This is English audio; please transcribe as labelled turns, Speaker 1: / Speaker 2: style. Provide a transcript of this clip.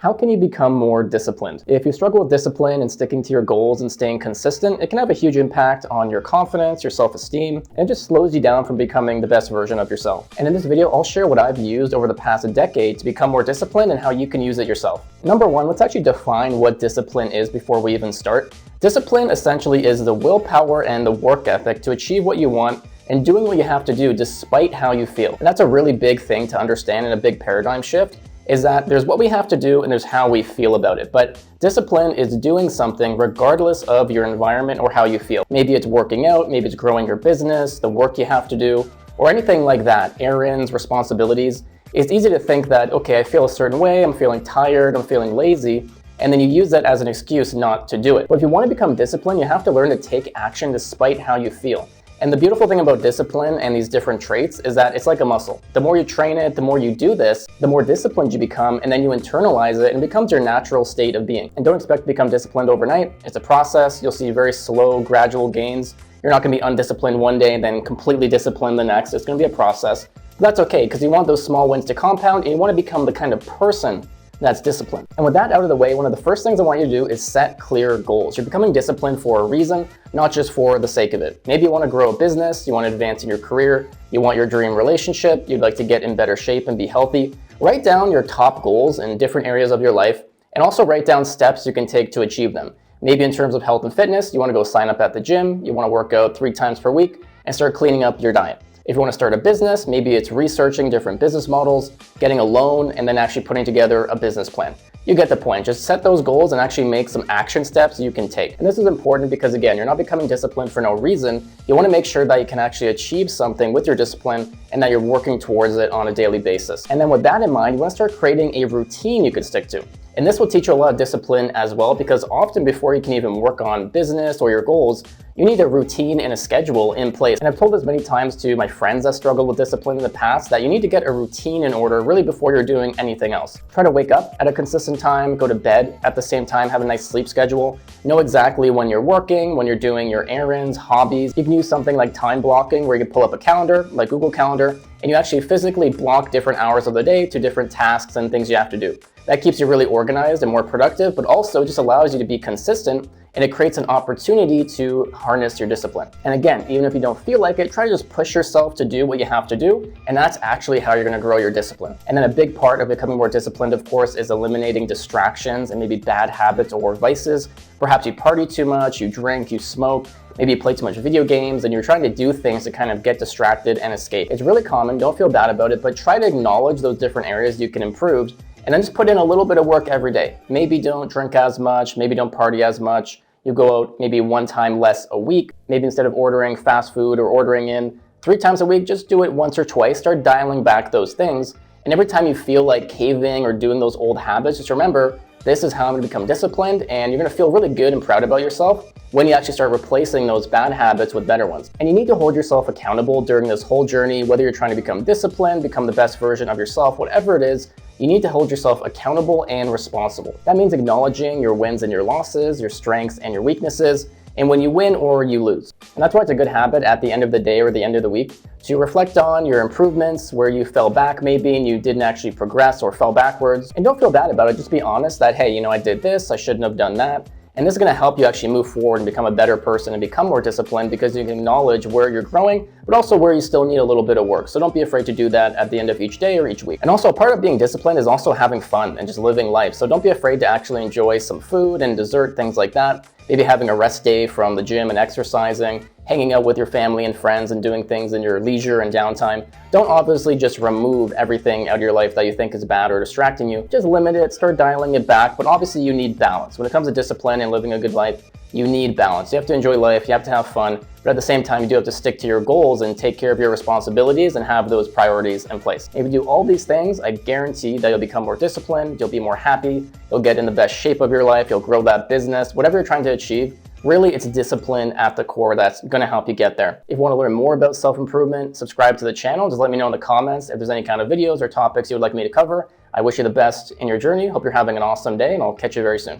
Speaker 1: How can you become more disciplined? If you struggle with discipline and sticking to your goals and staying consistent, it can have a huge impact on your confidence, your self-esteem, and it just slows you down from becoming the best version of yourself. And in this video, I'll share what I've used over the past decade to become more disciplined and how you can use it yourself. Number one, let's actually define what discipline is before we even start. Discipline essentially is the willpower and the work ethic to achieve what you want and doing what you have to do despite how you feel. And that's a really big thing to understand and a big paradigm shift. Is that there's what we have to do and there's how we feel about it. But discipline is doing something regardless of your environment or how you feel. Maybe it's working out, maybe it's growing your business, the work you have to do, or anything like that, errands, responsibilities. It's easy to think that, okay, I feel a certain way, I'm feeling tired, I'm feeling lazy, and then you use that as an excuse not to do it. But if you want to become disciplined, you have to learn to take action despite how you feel. And the beautiful thing about discipline and these different traits is that it's like a muscle. The more you train it, the more you do this, the more disciplined you become, and then you internalize it and it becomes your natural state of being. And don't expect to become disciplined overnight. It's a process. You'll see very slow, gradual gains. You're not going to be undisciplined one day and then completely disciplined the next. It's going to be a process. But that's okay, because you want those small wins to compound and you want to become the kind of person that's disciplined. And with that out of the way, one of the first things I want you to do is set clear goals. You're becoming disciplined for a reason, not just for the sake of it. Maybe you want to grow a business, you want to advance in your career, you want your dream relationship, you'd like to get in better shape and be healthy. Write down your top goals in different areas of your life and also write down steps you can take to achieve them. Maybe in terms of health and fitness, you want to go sign up at the gym, you want to work out 3 times per week and start cleaning up your diet. If you want to start a business, maybe it's researching different business models, getting a loan, and then actually putting together a business plan. You get the point. Just set those goals and actually make some action steps you can take. And this is important because, again, you're not becoming disciplined for no reason. You want to make sure that you can actually achieve something with your discipline and that you're working towards it on a daily basis. And then with that in mind, you want to start creating a routine you can stick to. And this will teach you a lot of discipline as well, because often before you can even work on business or your goals, you need a routine and a schedule in place. And I've told this many times to my friends that struggled with discipline in the past that you need to get a routine in order really before you're doing anything else. Try to wake up at a consistent time, go to bed at the same time, have a nice sleep schedule. Know exactly when you're working, when you're doing your errands, hobbies. You can use something like time blocking where you can pull up a calendar like Google Calendar and you actually physically block different hours of the day to different tasks and things you have to do. That keeps you really organized and more productive, but also just allows you to be consistent and it creates an opportunity to harness your discipline. And again, even if you don't feel like it, try to just push yourself to do what you have to do, and that's actually how you're going to grow your discipline. And then a big part of becoming more disciplined, of course, is eliminating distractions and maybe bad habits or vices. Perhaps you party too much, you drink, you smoke, maybe you play too much video games, and you're trying to do things to kind of get distracted and escape. It's really common, don't feel bad about it, but try to acknowledge those different areas you can improve, and then just put in a little bit of work every day. Maybe don't drink as much, maybe don't party as much. You go out maybe 1 time less a week. Maybe instead of ordering fast food or ordering in 3 times a week, just do it once or twice. Start dialing back those things. And every time you feel like caving or doing those old habits, just remember, this is how I'm going to become disciplined, and you're going to feel really good and proud about yourself when you actually start replacing those bad habits with better ones. And you need to hold yourself accountable during this whole journey, whether you're trying to become disciplined, become the best version of yourself, whatever it is. You need to hold yourself accountable and responsible. That means acknowledging your wins and your losses, your strengths and your weaknesses, and when you win or you lose. And that's why it's a good habit at the end of the day or the end of the week to reflect on your improvements, where you fell back maybe and you didn't actually progress or fell backwards. And don't feel bad about it. Just be honest that, hey, I did this, I shouldn't have done that. And this is going to help you actually move forward and become a better person and become more disciplined, because you can acknowledge where you're growing, but also where you still need a little bit of work. So don't be afraid to do that at the end of each day or each week. And also, part of being disciplined is also having fun and just living life. So don't be afraid to actually enjoy some food and dessert, things like that. Maybe having a rest day from the gym and exercising, hanging out with your family and friends and doing things in your leisure and downtime. Don't obviously just remove everything out of your life that you think is bad or distracting you. Just limit it, start dialing it back, but obviously you need balance. When it comes to discipline and living a good life, you need balance. You have to enjoy life, you have to have fun, but at the same time, you do have to stick to your goals and take care of your responsibilities and have those priorities in place. If you do all these things, I guarantee that you'll become more disciplined, you'll be more happy, you'll get in the best shape of your life, you'll grow that business, whatever you're trying to achieve. Really, it's discipline at the core that's going to help you get there. If you want to learn more about self-improvement, subscribe to the channel. Just let me know in the comments if there's any kind of videos or topics you would like me to cover. I wish you the best in your journey. Hope you're having an awesome day, and I'll catch you very soon.